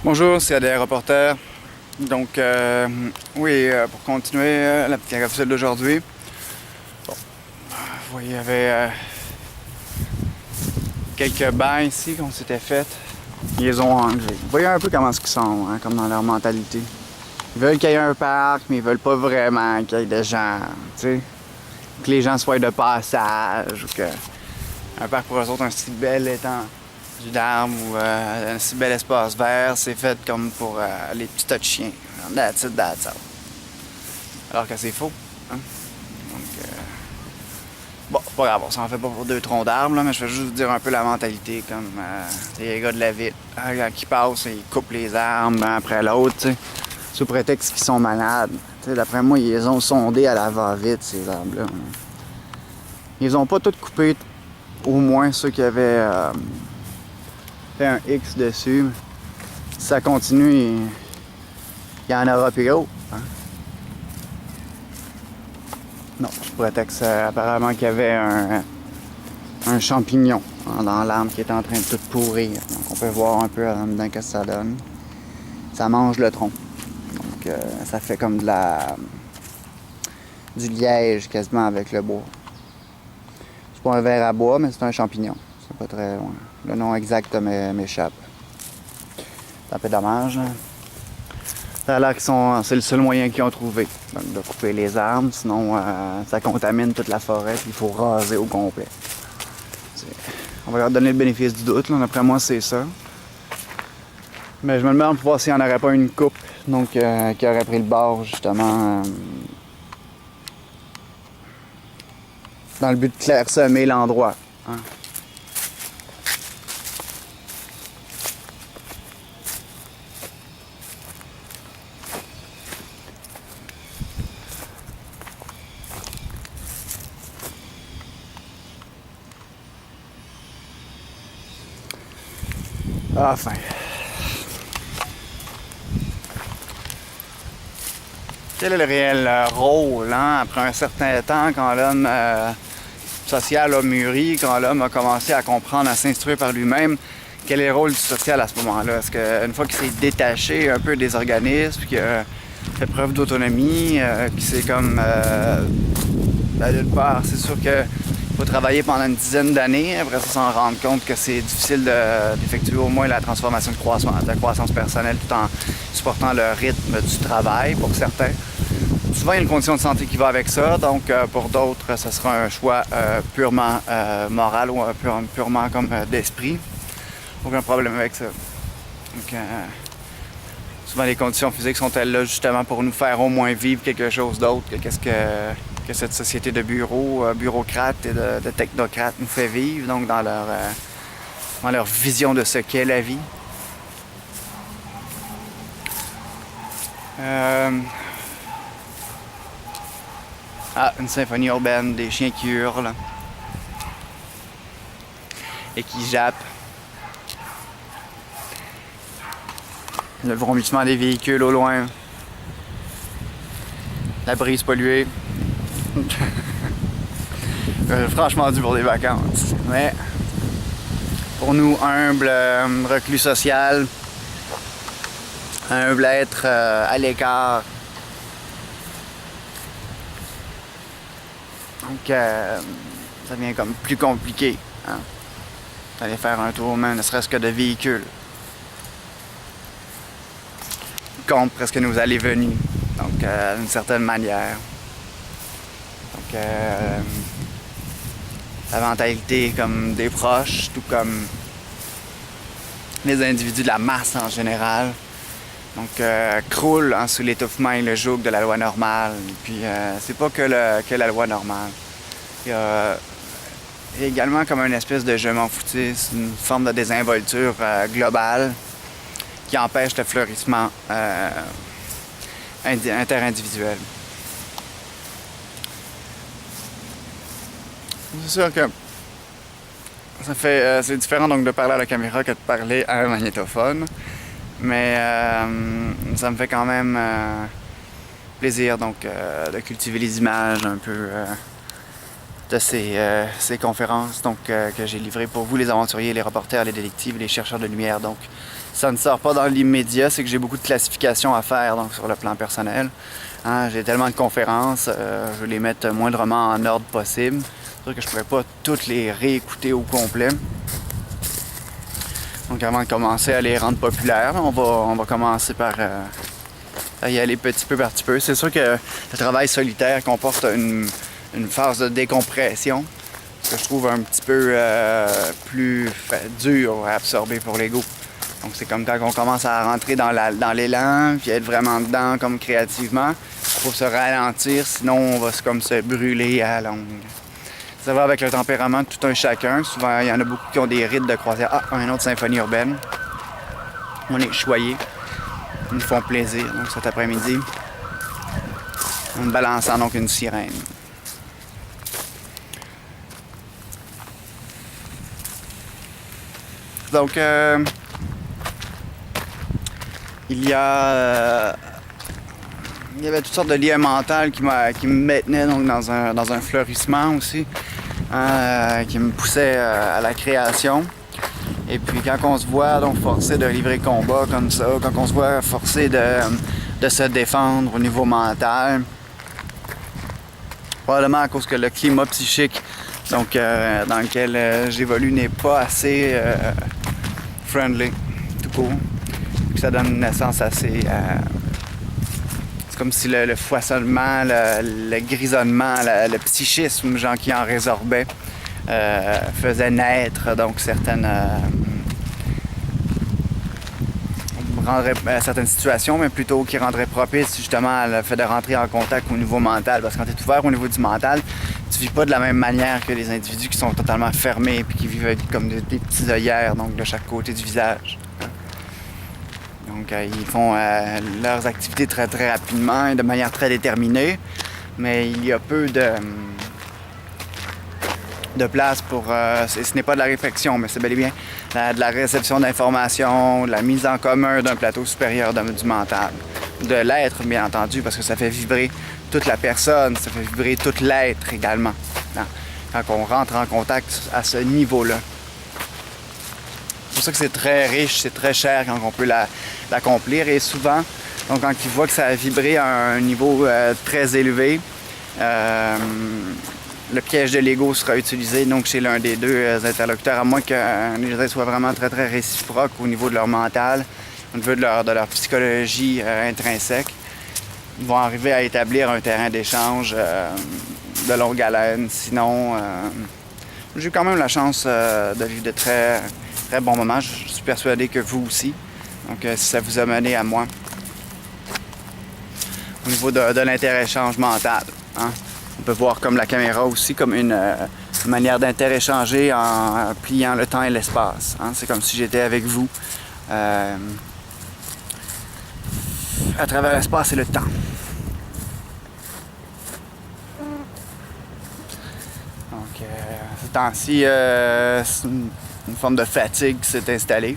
Bonjour, c'est ADR Reporter. Donc, pour continuer la petite capsule d'aujourd'hui. Bon, vous voyez, il y avait quelques bancs ici qu'on s'était fait. Ils les ont enlevés. Vous voyez un peu comment ils sont, hein, comme dans leur mentalité. Ils veulent qu'il y ait un parc, mais ils veulent pas vraiment qu'il y ait des gens, tu sais. Que les gens soient de passage, ou que un parc pour eux autres, un si bel étang d'arbres ou un si bel espace vert, c'est fait comme pour les petits tas de chiens. That's it, that's all. Alors que c'est faux. Hein? Donc, bon, pas grave, on s'en fait pas pour deux troncs d'arbres, là, mais je vais juste vous dire un peu la mentalité, comme les gars de la ville. Quand ils passent, ils coupent les arbres un après l'autre, sous prétexte qu'ils sont malades. D'après moi, ils les ont sondés à la va-vite, ces arbres-là. Ils ont pas tous coupé, au moins ceux qui avaient fait un X dessus. Si ça continue, il y en aura plus gros. Hein? Non, sous prétexte apparemment qu'il y avait un champignon dans l'arbre qui est en train de tout pourrir. Donc on peut voir un peu en dedans ce que ça donne. Ça mange le tronc. Donc ça fait comme du liège quasiment avec le bois. C'est pas un ver à bois, mais c'est un champignon. C'est pas très loin. Le nom exact m'échappe. C'est un peu dommage. Là. Ça a l'air que c'est le seul moyen qu'ils ont trouvé. Donc de couper les arbres, sinon ça contamine toute la forêt, puis il faut raser au complet. On va leur donner le bénéfice du doute, là. D'après moi c'est ça. Mais je me demande pour voir s'il n'y en aurait pas une coupe, donc qui aurait pris le bord justement dans le but de clairsemer l'endroit. Hein. Enfin. Quel est le réel rôle, hein, après un certain temps, quand l'homme social a mûri, quand l'homme a commencé à comprendre, à s'instruire par lui-même, quel est le rôle du social à ce moment-là? Est-ce qu'une fois qu'il s'est détaché un peu des organismes, qu'il a fait preuve d'autonomie, qu'il s'est comme... d'une part, c'est sûr qu'il faut travailler pendant une dizaine d'années, après ça s'en rendre compte que c'est difficile d'effectuer au moins la transformation de la croissance personnelle tout en supportant le rythme du travail pour certains. Souvent, il y a une condition de santé qui va avec ça, donc pour d'autres, ce sera un choix purement moral ou purement comme d'esprit. Aucun problème avec ça. Donc, souvent, les conditions physiques sont-elles là justement pour nous faire au moins vivre quelque chose d'autre que cette société de bureaucrates et de technocrates nous fait vivre, donc dans leur vision de ce qu'est la vie. Une symphonie urbaine, des chiens qui hurlent et qui jappent. Le vomissement des véhicules au loin. La brise polluée. Franchement dû pour des vacances. Mais pour nous, humbles reclus social, humble être à l'écart. Donc ça devient comme plus compliqué. Hein? D'aller faire un tour, même ne serait-ce que de véhicules. Contre presque nos allées-venues. Donc d'une certaine manière. Donc la mentalité comme des proches, tout comme les individus de la masse en général. Donc croule sous l'étouffement et le joug de la loi normale. Puis c'est pas que la loi normale. Il y a également comme une espèce de je m'en foutisme, une forme de désinvolture globale qui empêche le fleurissement interindividuel. C'est sûr que c'est différent donc de parler à la caméra que de parler à un magnétophone, mais ça me fait quand même plaisir donc de cultiver les images un peu de ces conférences donc, que j'ai livrées pour vous, les aventuriers, les reporters, les détectives, les chercheurs de lumière. Donc, ça ne sort pas dans l'immédiat, c'est que j'ai beaucoup de classifications à faire donc, sur le plan personnel. Hein, j'ai tellement de conférences, je veux les mettre moindrement en ordre possible. C'est sûr que je ne pourrais pas toutes les réécouter au complet. Donc avant de commencer à les rendre populaires, on va commencer par y aller petit peu par petit peu. C'est sûr que le travail solitaire comporte une phase de décompression que je trouve un petit peu plus dur à absorber pour l'ego. Donc c'est comme quand on commence à rentrer dans l'élan, puis être vraiment dedans comme créativement. Il faut se ralentir, sinon on va comme se brûler à la longue. Ça va avec le tempérament de tout un chacun. Souvent, il y en a beaucoup qui ont des rites de croisière. Ah, une autre symphonie urbaine. On est choyés. Ils nous font plaisir, donc cet après-midi. En balançant donc une sirène. Donc, il y avait toutes sortes de liens mentaux qui me maintenaient donc, dans un fleurissement aussi, qui me poussait à la création. Et puis quand on se voit donc forcé de livrer combat comme ça, quand on se voit forcé de se défendre au niveau mental, probablement à cause que le climat psychique donc, dans lequel j'évolue n'est pas assez friendly, tout court. Puis ça donne une naissance assez... c'est comme si le foisonnement, le grisonnement, le psychisme, genre qui en résorbait, faisait naître donc certaines situations, mais plutôt qui rendraient propice justement le fait de rentrer en contact au niveau mental. Parce que quand tu es ouvert au niveau du mental, tu vis pas de la même manière que les individus qui sont totalement fermés et qui vivent comme des petits œillères donc de chaque côté du visage. Donc ils font leurs activités très très rapidement et de manière très déterminée, mais il y a peu de place pour... ce n'est pas de la réflexion, mais c'est bel et bien de la réception d'informations, de la mise en commun d'un plateau supérieur du mental. De l'être, bien entendu, parce que ça fait vibrer toute la personne, ça fait vibrer tout l'être également. Quand on rentre en contact à ce niveau-là. C'est pour ça que c'est très riche, c'est très cher quand on peut l'accomplir. Et souvent, donc quand ils voient que ça a vibré à un niveau très élevé, le piège de l'ego sera utilisé donc chez l'un des deux interlocuteurs, à moins que les soient vraiment très très réciproques au niveau de leur mental, au niveau de leur psychologie intrinsèque. Ils vont arriver à établir un terrain d'échange de longue haleine. Sinon, j'ai eu quand même la chance de vivre de très très bons moments. Je suis persuadé que vous aussi. Donc si ça vous a mené à moi au niveau de l'interéchange mental. Hein? On peut voir comme la caméra aussi comme une manière d'interéchanger en pliant le temps et l'espace. Hein? C'est comme si j'étais avec vous à travers l'espace et le temps. Donc, ces temps-ci, une forme de fatigue s'est installée.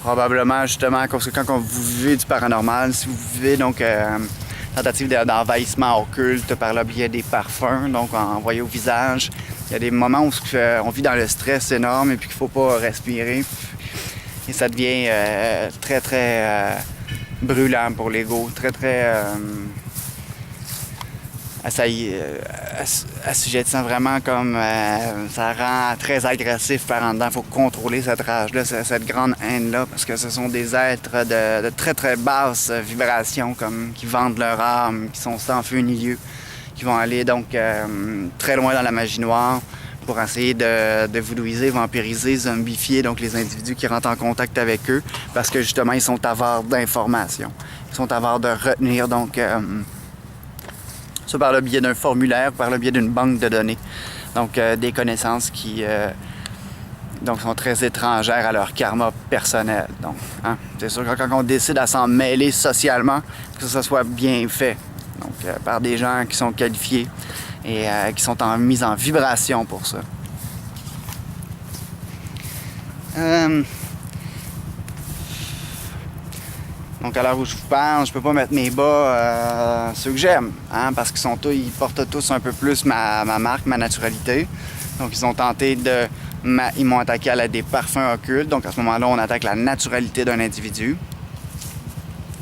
Probablement justement parce que quand vous vivez du paranormal, si vous vivez donc tentative d'envahissement occulte par le biais des parfums, donc envoyés au visage. Il y a des moments où on vit dans le stress énorme et puis qu'il ne faut pas respirer. Et ça devient très, très brûlant pour l'ego, très, très assujettissant vraiment comme ça rend très agressif par en dedans. Il faut contrôler cette rage-là, cette grande haine-là, parce que ce sont des êtres de très très basses vibrations comme qui vendent leur âme, qui sont sans feu ni lieu, qui vont aller donc très loin dans la magie noire pour essayer de voodooiser, vampiriser, zombifier donc les individus qui rentrent en contact avec eux, parce que justement ils sont avares d'informations, ils sont avares de retenir donc soit par le biais d'un formulaire, par le biais d'une banque de données. Donc des connaissances qui donc sont très étrangères à leur karma personnel. Donc, hein, c'est sûr que quand on décide à s'en mêler socialement, que ça soit bien fait. Donc par des gens qui sont qualifiés et qui sont mis en vibration pour ça. Donc à l'heure où je vous parle, je peux pas mettre mes bas ceux que j'aime, hein, parce qu'ils portent tous un peu plus ma marque, ma naturalité. Donc ils ont tenté de mais ils m'ont attaqué à l'aide des parfums occultes. Donc à ce moment-là, on attaque la naturalité d'un individu.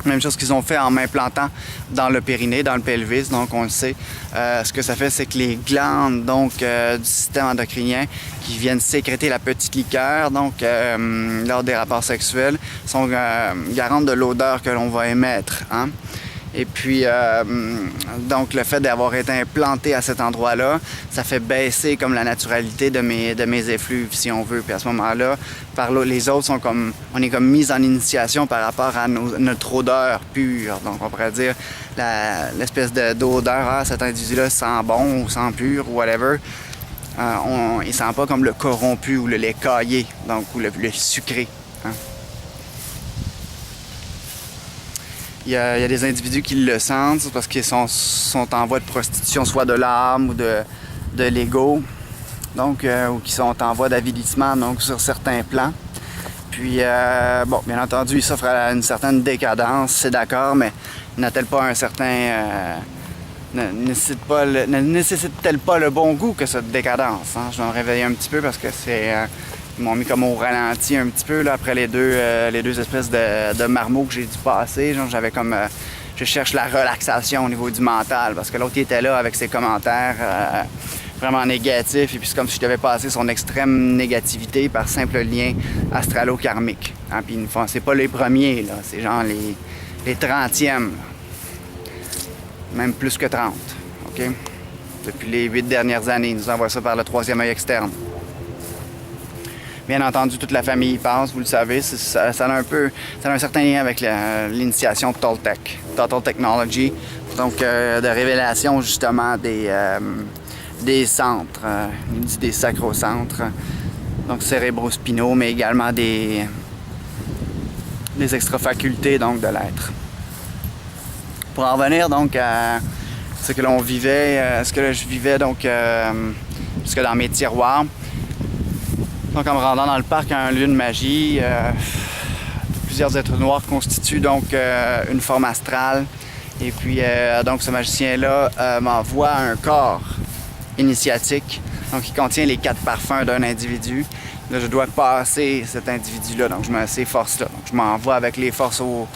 Même chose qu'ils ont fait en m'implantant dans le périnée, dans le pelvis, donc on le sait. Ce que ça fait, c'est que les glandes donc, du système endocrinien qui viennent sécréter la petite liqueur, donc lors des rapports sexuels, sont garantes de l'odeur que l'on va émettre. Hein? Et puis, donc le fait d'avoir été implanté à cet endroit-là, ça fait baisser comme la naturalité de mes effluves, si on veut. Puis à ce moment-là, les autres sont comme, on est comme mis en initiation par rapport à notre odeur pure. Donc on pourrait dire l'espèce d'odeur, ah, cet individu-là sent bon ou sent pur ou whatever. Il sent pas comme le corrompu ou le lait caillé, donc ou le sucré. Hein? Il y a des individus qui le sentent parce qu'ils sont en voie de prostitution, soit de l'âme ou de l'ego, donc ou qui sont en voie d'avilissement, donc sur certains plans. Puis, bon, bien entendu, ils s'offrent à une certaine décadence, c'est d'accord, mais n'a-t-elle pas un certain... ne nécessite-t-elle pas le bon goût que cette décadence? Hein? Je vais me réveiller un petit peu parce que c'est... Ils m'ont mis comme au ralenti un petit peu là, après les deux espèces de marmots que j'ai dû passer. Genre, j'avais comme... je cherche la relaxation au niveau du mental parce que l'autre il était là avec ses commentaires vraiment négatifs et puis c'est comme si je devais passer son extrême négativité par simple lien astralo-karmique. Hein? Puis c'est pas les premiers, là, c'est genre les 30e. Même plus que 30. OK? Depuis les 8 dernières années, ils nous envoient ça par le 3e œil externe. Bien entendu, toute la famille y passe, vous le savez. Ça a un certain lien avec l'initiation Toltec, Total Technology, donc de révélation justement des centres, des sacrocentres, donc cérébrospinaux, mais également des extrafacultés donc de l'être. Pour en revenir donc à ce que l'on vivait, je vivais donc jusque dans mes tiroirs. Donc en me rendant dans le parc à un lieu de magie, plusieurs êtres noirs constituent donc une forme astrale. Et puis donc ce magicien-là m'envoie un corps initiatique, donc qui contient les 4 parfums d'un individu. Là, je dois passer cet individu-là, donc je mets ces forces-là. Donc je m'envoie avec les forces au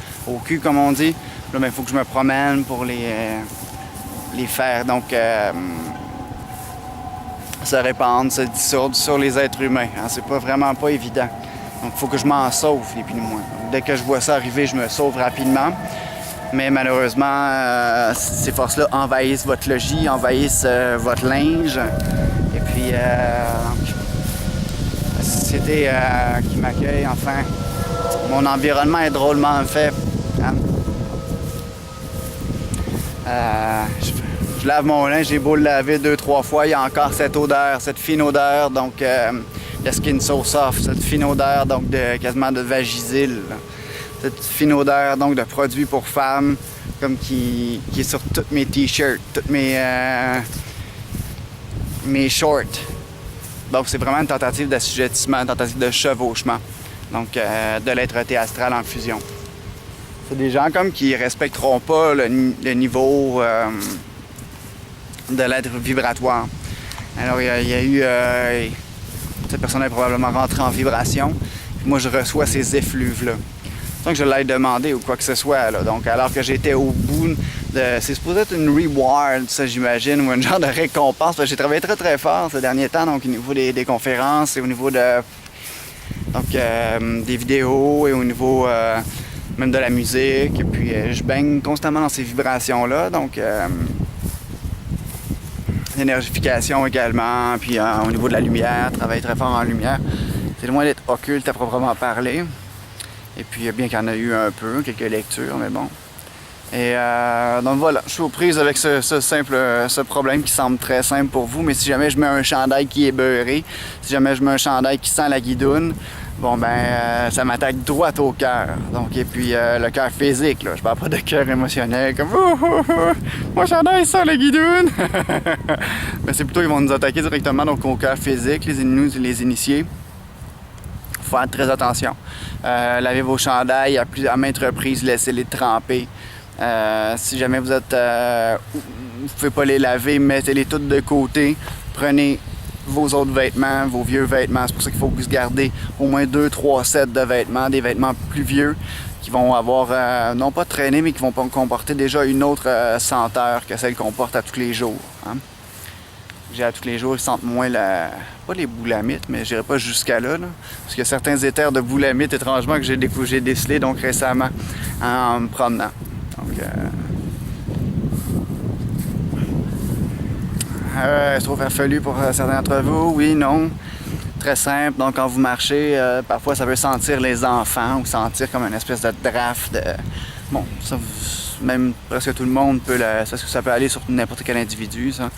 cul, comme on dit. Là, il faut que je me promène pour les faire donc se répandre, se dissoudre sur les êtres humains. Hein, c'est vraiment pas évident. Donc il faut que je m'en sauve, les puis moi. Dès que je vois ça arriver, je me sauve rapidement. Mais malheureusement, ces forces-là envahissent votre logis, envahissent votre linge. Et puis, la société qui m'accueille, enfin, mon environnement est drôlement fait. Hein? Je lave mon linge, j'ai beau le laver 2-3 fois, il y a encore cette odeur, cette fine odeur, donc de skin so soft, cette fine odeur donc quasiment de vagisil. Cette fine odeur donc de produits pour femmes, comme qui est sur tous mes t-shirts, tous mes shorts. Donc c'est vraiment une tentative d'assujettissement, une tentative de chevauchement, donc de l'être-té astral en fusion. C'est des gens comme qui respecteront pas le niveau de l'être vibratoire. Alors il y a eu... cette personne est probablement rentrée en vibration. Puis moi je reçois ces effluves-là. Sans que je l'aille demandé ou quoi que ce soit. Là. Donc alors que j'étais au bout de... C'est supposé être une reward, ça j'imagine, ou un genre de récompense. Parce que j'ai travaillé très très fort ces derniers temps, donc au niveau des conférences et au niveau de... Donc des vidéos et au niveau même de la musique. Et puis je baigne constamment dans ces vibrations-là. Donc l'énergification également, puis au niveau de la lumière, travailler très fort en lumière. C'est loin d'être occulte à proprement parler. Et puis bien qu'il y en a eu un peu, quelques lectures, mais bon. Et donc voilà, je suis aux prises avec ce problème qui semble très simple pour vous, mais si jamais je mets un chandail qui est beurré, si jamais je mets un chandail qui sent la guidoune, bon ben ça m'attaque droit au cœur. Donc et puis le cœur physique, là, je parle pas de cœur émotionnel comme mon chandail sent la guidoune. Mais c'est plutôt qu'ils vont nous attaquer directement donc au cœur physique, les initiés. Faut faire très attention. Lavez vos chandails à maintes reprises, laissez-les tremper. Si jamais vous êtes vous ne pouvez pas les laver, mettez-les toutes de côté. Prenez vos autres vêtements, vos vieux vêtements. C'est pour ça qu'il faut que vous gardez au moins 2-3 sets de vêtements, des vêtements plus vieux qui vont avoir, non pas traîné, mais qui vont comporter déjà une autre senteur que celle qu'on porte à tous les jours. Hein. À tous les jours, ils sentent moins pas les boulamites, mais je dirais pas jusqu'à là, parce qu'il y a certains éthers de boulamites, étrangement, que j'ai décelés donc récemment en me promenant. Donc, c'est trop farfelu pour certains d'entre vous? Oui, non. Très simple. Donc, quand vous marchez, parfois, ça peut sentir les enfants ou sentir comme une espèce de draft. Bon, ça, même presque tout le monde peut ça peut aller sur n'importe quel individu, ça.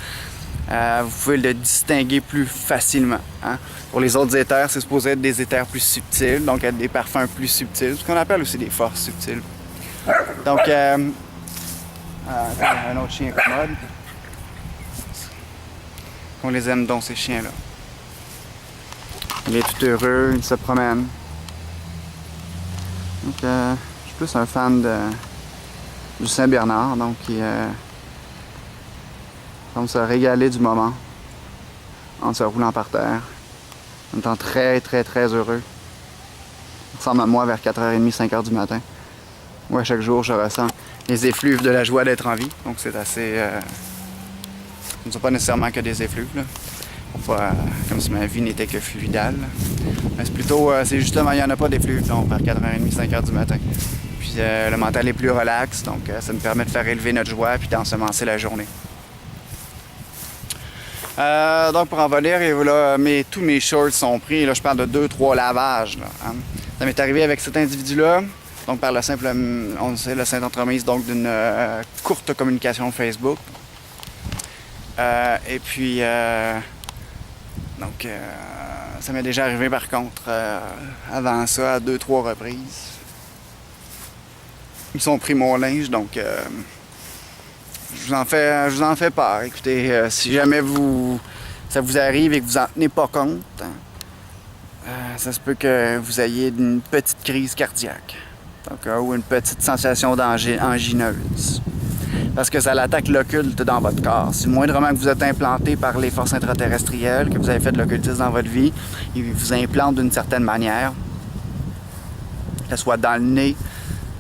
Vous pouvez le distinguer plus facilement. Hein? Pour les autres éthers, c'est supposé être des éthers plus subtils, donc être des parfums plus subtils, ce qu'on appelle aussi des forces subtiles. Donc, un autre chien commode. On les aime donc, ces chiens-là. Il est tout heureux, il se promène. Donc, je suis plus un fan du Saint-Bernard, donc il semble se régaler du moment en se roulant par terre, en étant très très très heureux. Il ressemble à moi vers 4h30, 5h du matin. Moi, chaque jour, je ressens les effluves de la joie d'être en vie, donc c'est assez... Ce ne sont pas nécessairement que des effluves, là. Pas, comme si ma vie n'était que fluidale. Mais c'est plutôt, c'est justement, il n'y en a pas d'effluves donc vers 4h30, 5h du matin. Puis le mental est plus relax, donc ça nous permet de faire élever notre joie puis d'ensemencer la journée. Donc pour en venir, là, tous mes shorts sont pris. Là, je parle de 2-3 lavages. Là, hein. Ça m'est arrivé avec cet individu-là, donc par le simple, on sait, le simple entremise donc d'une courte communication Facebook. Et puis, donc, ça m'est déjà arrivé par contre, avant ça, à 2-3 reprises. Ils ont pris mon linge, donc je vous en fais part. Écoutez, si jamais ça vous arrive et que vous en tenez pas compte, ça se peut que vous ayez une petite crise cardiaque, donc, ou une petite sensation angineuse. Parce que ça l'attaque l'occulte dans votre corps. Si moindrement que vous êtes implanté par les forces intraterrestrielles, que vous avez fait de l'occultisme dans votre vie, ils vous implantent d'une certaine manière, que ce soit dans le nez,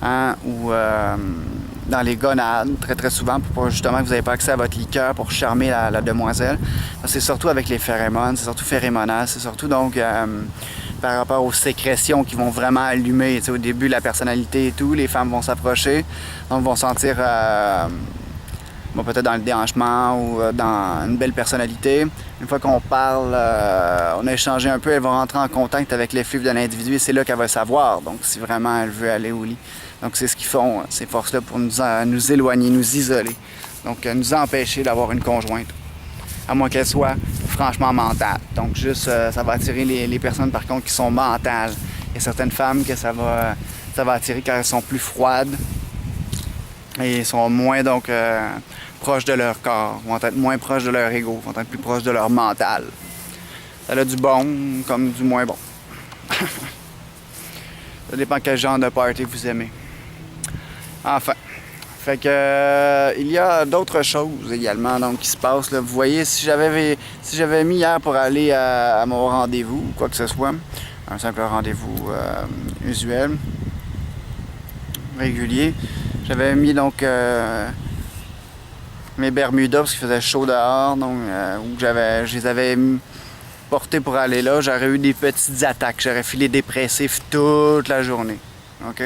hein, ou dans les gonades, très très souvent, pour justement que vous n'avez pas accès à votre liqueur pour charmer la demoiselle. C'est surtout avec les phéromones, c'est surtout phéromonal, c'est surtout donc par rapport aux sécrétions qui vont vraiment allumer. Au début, la personnalité et tout, les femmes vont s'approcher, donc vont sentir peut-être dans le déhanchement ou dans une belle personnalité. Une fois qu'on parle, on a échangé un peu, elles vont rentrer en contact avec l'effluve de l'individu et c'est là qu'elle va savoir, donc si vraiment elle veut aller au lit. Donc c'est ce qu'ils font, ces forces-là, pour nous éloigner, nous isoler, donc nous empêcher d'avoir une conjointe, à moins qu'elle soit franchement mentale. Donc juste, ça va attirer les personnes par contre qui sont mentales. Il y a certaines femmes que ça va attirer quand elles sont plus froides et sont moins donc proches de leur corps, vont être moins proches de leur ego, vont être plus proches de leur mental. Ça a du bon comme du moins bon. Ça dépend quel genre de party vous aimez. Enfin. Fait que il y a d'autres choses également donc, qui se passent. Là. Vous voyez, si j'avais mis hier pour aller à mon rendez-vous ou quoi que ce soit, un simple rendez-vous usuel, régulier, j'avais mis donc mes Bermudas parce qu'il faisait chaud dehors, donc je les avais portés pour aller là, j'aurais eu des petites attaques, j'aurais filé dépressif toute la journée. OK?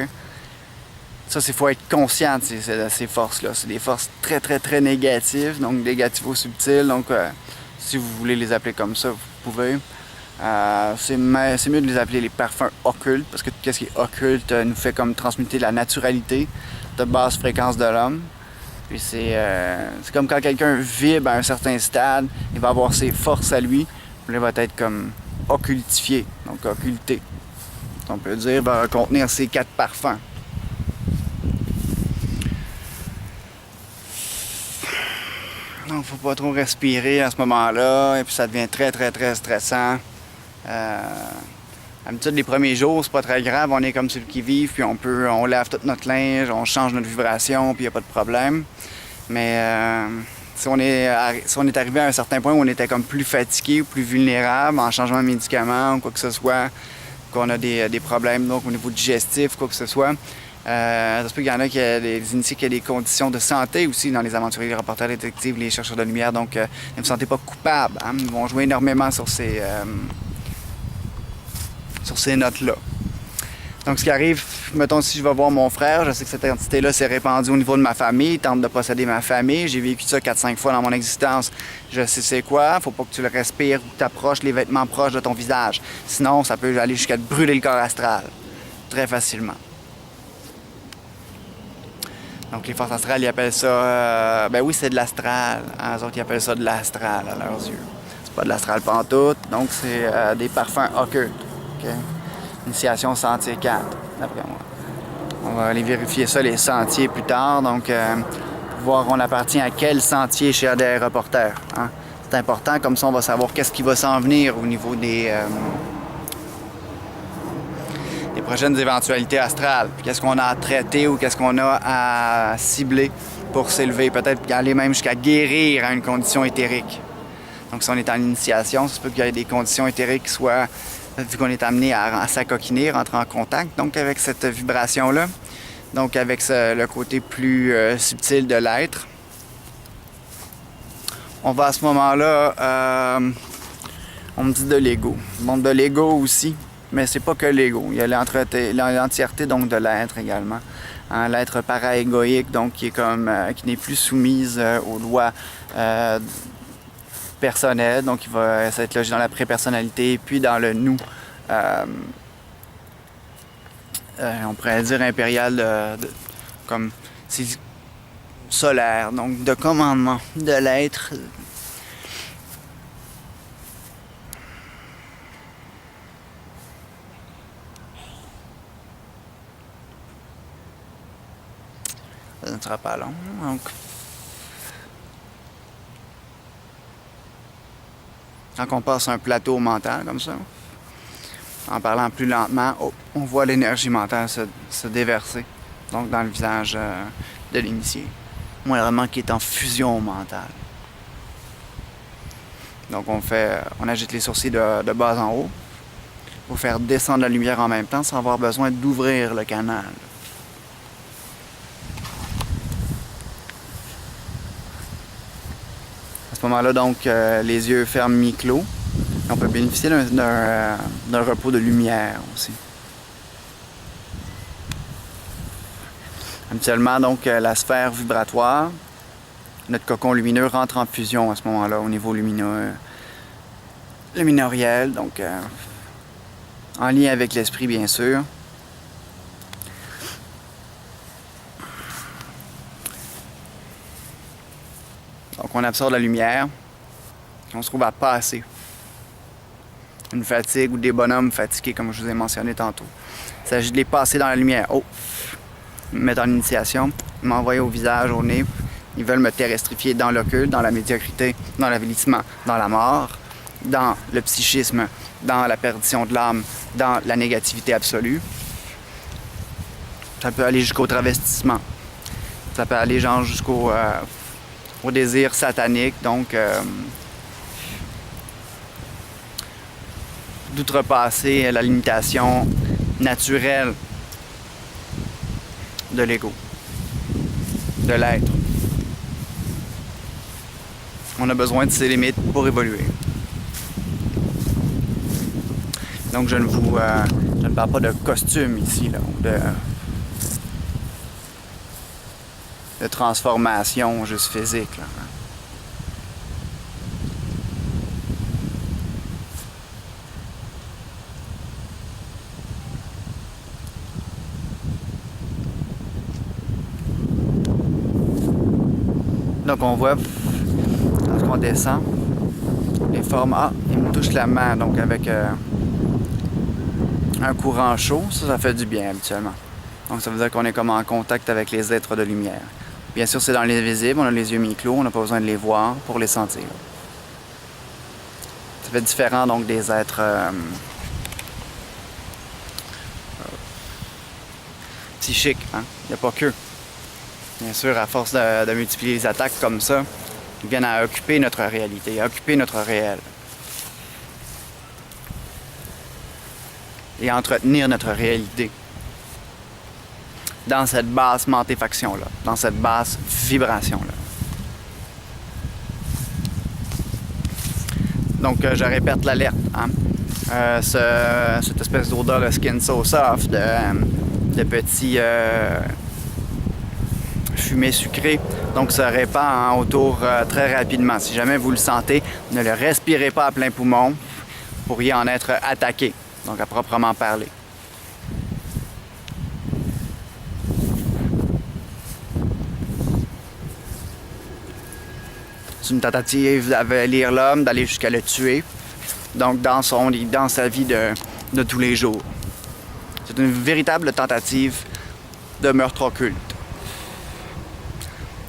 Ça, il faut être conscient de ces forces-là. C'est des forces très, très, très négatives, donc négativo-subtiles. Donc, si vous voulez les appeler comme ça, vous pouvez. C'est mieux de les appeler les parfums occultes, parce que tout ce qui est occulte nous fait comme transmuter la naturalité de basse fréquence de l'homme. Puis c'est comme quand quelqu'un vibre à un certain stade, il va avoir ses forces à lui, puis il va être comme occultifié, donc occulté. On peut dire, il va contenir ces 4 parfums. Donc, faut pas trop respirer à ce moment-là, et puis ça devient très, très, très stressant. D'habitude, les premiers jours, c'est pas très grave, on est comme celui qui vit, puis on lave tout notre linge, on change notre vibration, puis il n'y a pas de problème. Mais si on est arrivé à un certain point où on était comme plus fatigué ou plus vulnérable en changement de médicaments ou quoi que ce soit, qu'on a des problèmes donc au niveau digestif, quoi que ce soit, ça se peut qu'il y en a qui a des initiés qui a des conditions de santé aussi dans les aventuriers, les reporters détectives, les chercheurs de lumière, donc ne vous sentez pas coupable. Hein? Ils vont jouer énormément sur ces notes-là. Donc, ce qui arrive, mettons, si je vais voir mon frère, je sais que cette entité-là s'est répandue au niveau de ma famille, tente de posséder ma famille. J'ai vécu ça 4-5 fois dans mon existence. Je sais c'est quoi. Faut pas que tu le respires ou que tu approches les vêtements proches de ton visage. Sinon, ça peut aller jusqu'à te brûler le corps astral. Très facilement. Donc, les forces astrales, ils appellent ça... ben oui, c'est de l'astral. Hein, eux autres, ils appellent ça de l'astral à leurs yeux. C'est pas de l'astral pantoute. Donc, c'est des parfums occultes. Okay? Initiation sentier 4, d'après moi. On va aller vérifier ça, les sentiers, plus tard. Donc, pour voir on appartient à quel sentier chez ADR Reporter. Hein? C'est important, comme ça, on va savoir qu'est-ce qui va s'en venir au niveau des prochaines éventualités astrales. Puis qu'est-ce qu'on a à traiter ou qu'est-ce qu'on a à cibler pour s'élever. Peut-être aller même jusqu'à guérir à une condition éthérique. Donc, si on est en initiation, ça se peut qu'il y ait des conditions éthériques qui soient... vu qu'on est amené à s'acoquiner, rentrer en contact, donc avec cette vibration-là, donc avec le côté plus subtil de l'être. On va à ce moment-là, on me dit de l'ego. Bon, de l'ego aussi, mais c'est pas que l'ego. Il y a l'entièreté donc de l'être également. Hein, l'être para-égoïque, donc qui est comme qui n'est plus soumise aux lois personnel, donc il va être logé dans la pré-personnalité, puis dans le nous, on pourrait dire impérial, comme c'est solaire, donc de commandement de l'être. Ça ne sera pas long, donc... Quand on passe un plateau mental comme ça, en parlant plus lentement, on voit l'énergie mentale se déverser, donc dans le visage de l'initié. Moi, vraiment qui est en fusion mentale. Donc on agite les sourcils de bas en haut pour faire descendre la lumière en même temps sans avoir besoin d'ouvrir le canal. À ce moment-là, donc, les yeux fermes mi-clos. On peut bénéficier d'un repos de lumière aussi. Habituellement, donc, la sphère vibratoire, notre cocon lumineux rentre en fusion à ce moment-là au niveau luminoriel, donc en lien avec l'esprit, bien sûr. Donc, on absorbe la lumière, on se trouve à passer. Une fatigue ou des bonhommes fatigués, comme je vous ai mentionné tantôt. Il s'agit de les passer dans la lumière. Oh! Ils me mettent en initiation, ils m'envoient au visage, au nez. Ils veulent me terrestrifier dans l'occulte, dans la médiocrité, dans l'avilissement, dans la mort, dans le psychisme, dans la perdition de l'âme, dans la négativité absolue. Ça peut aller jusqu'au travestissement. Ça peut aller genre jusqu'au au désir satanique, donc d'outrepasser la limitation naturelle de l'ego, de l'être. On a besoin de ces limites pour évoluer. Donc je ne parle pas de costume ici, là, ou de transformation juste physique, là. Donc on voit, lorsqu'on descend, les formes. Ah, il me touche la main, donc avec un courant chaud, ça fait du bien habituellement. Donc ça veut dire qu'on est comme en contact avec les êtres de lumière. Bien sûr, c'est dans l'invisible, on a les yeux mi-clos, on n'a pas besoin de les voir pour les sentir. Ça fait différent donc des êtres psychiques, hein? Il n'y a pas que. Bien sûr, à force de multiplier les attaques comme ça, Ils viennent à occuper notre réalité, à occuper notre réel. Et à entretenir notre réalité. Dans cette basse mantéfaction-là, dans cette basse vibration-là. Donc, je répète l'alerte. Hein? Cette espèce d'odeur de skin so soft, de petits fumées sucrées. Donc, ça répand hein, autour très rapidement. Si jamais vous le sentez, ne le respirez pas à plein poumon. Vous pourriez en être attaqué, donc à proprement parler. C'est une tentative d'avélir l'homme, d'aller jusqu'à le tuer. Donc, dans sa vie de tous les jours. C'est une véritable tentative de meurtre occulte.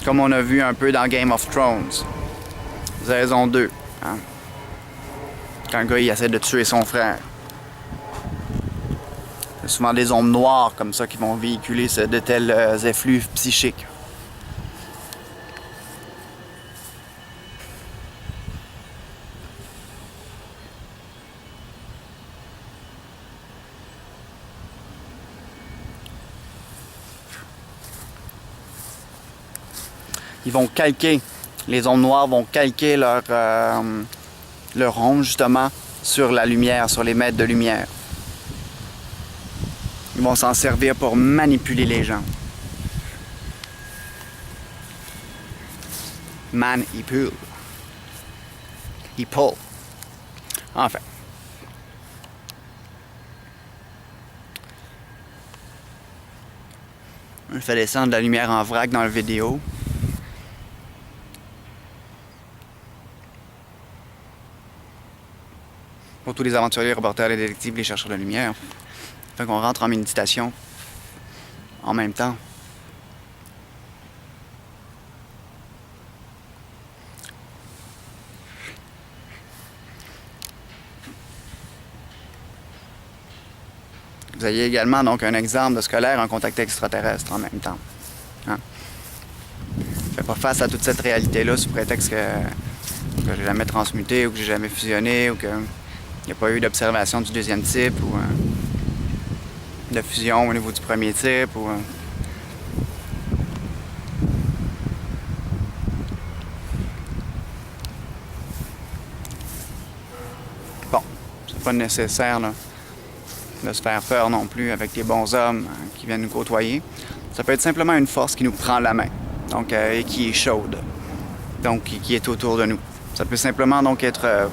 Comme on a vu un peu dans Game of Thrones. Saison 2. Hein? Quand un gars il essaie de tuer son frère. C'est souvent des ombres noires comme ça qui vont véhiculer de tels effluves psychiques. Ils vont calquer, les ombres noires vont calquer leur onde justement sur la lumière, sur les mètres de lumière. Ils vont s'en servir pour manipuler les gens. Manipule. He pull. Enfin. On fait descendre de la lumière en vrac dans la vidéo. Pour tous les aventuriers, les reporters, les détectives, les chercheurs de lumière. Fait qu'on rentre en méditation en même temps. Vous ayez également donc un exemple de scolaire en contact extraterrestre en même temps. Hein? Je fais pas face à toute cette réalité-là sous prétexte que j'ai jamais transmuté ou que j'ai jamais fusionné ou que il n'y a pas eu d'observation du deuxième type ou de fusion au niveau du premier type. Bon, c'est pas nécessaire là, de se faire peur non plus avec les bons hommes qui viennent nous côtoyer. Ça peut être simplement une force qui nous prend la main, donc et qui est chaude, donc qui est autour de nous. Ça peut simplement donc être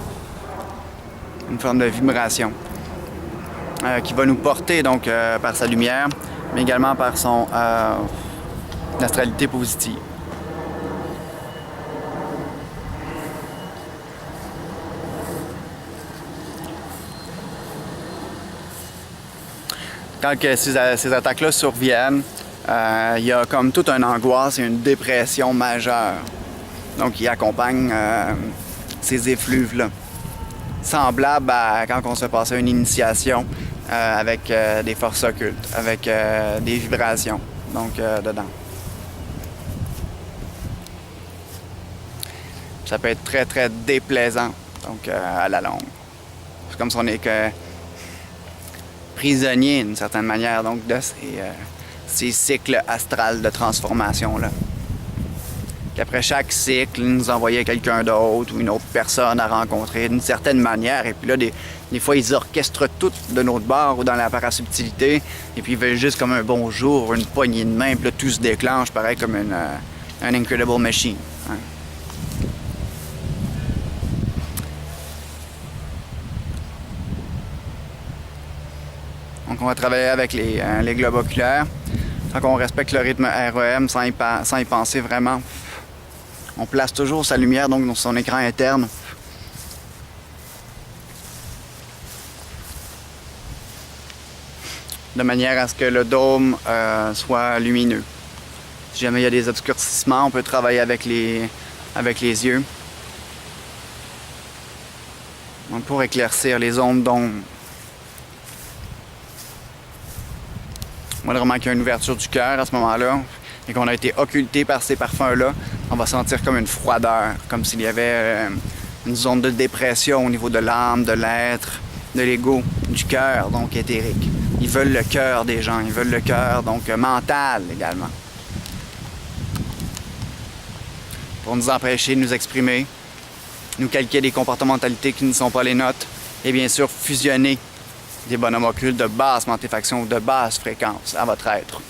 une forme de vibration qui va nous porter donc par sa lumière, mais également par son astralité positive. Quand ces attaques-là surviennent, il y a comme toute une angoisse et une dépression majeure, donc qui accompagne ces effluves-là. Semblable à quand on se passait une initiation avec des forces occultes, avec des vibrations, donc dedans. Ça peut être très très déplaisant, donc à la longue. C'est comme si on est que prisonnier d'une certaine manière, donc de ces cycles astrales de transformation-là. Après chaque cycle, ils nous envoyaient quelqu'un d'autre ou une autre personne à rencontrer d'une certaine manière. Et puis là, des fois, ils orchestrent tout de notre bord ou dans la parasubtilité. Et puis ils veulent juste comme un bonjour, une poignée de main. Puis là, tout se déclenche, pareil comme un Incredible Machine. Hein. Donc on va travailler avec les globes oculaires. Donc on respecte le rythme REM sans y penser vraiment. On place toujours sa lumière donc dans son écran interne. De manière à ce que le dôme soit lumineux. Si jamais il y a des obscurcissements, on peut travailler avec les yeux. Donc pour éclaircir les ondes d'ombre. Moi, vraiment qu'il y a une ouverture du cœur à ce moment-là et qu'on a été occulté par ces parfums-là, On va sentir comme une froideur, comme s'il y avait une zone de dépression au niveau de l'âme, de l'être, de l'ego, du cœur, donc éthérique. Ils veulent le cœur des gens, ils veulent le cœur, donc mental également. Pour nous empêcher de nous exprimer, nous calquer des comportementalités qui ne sont pas les nôtres, et bien sûr fusionner des bonhommes occultes de basse mantéfaction ou de basse fréquence à votre être.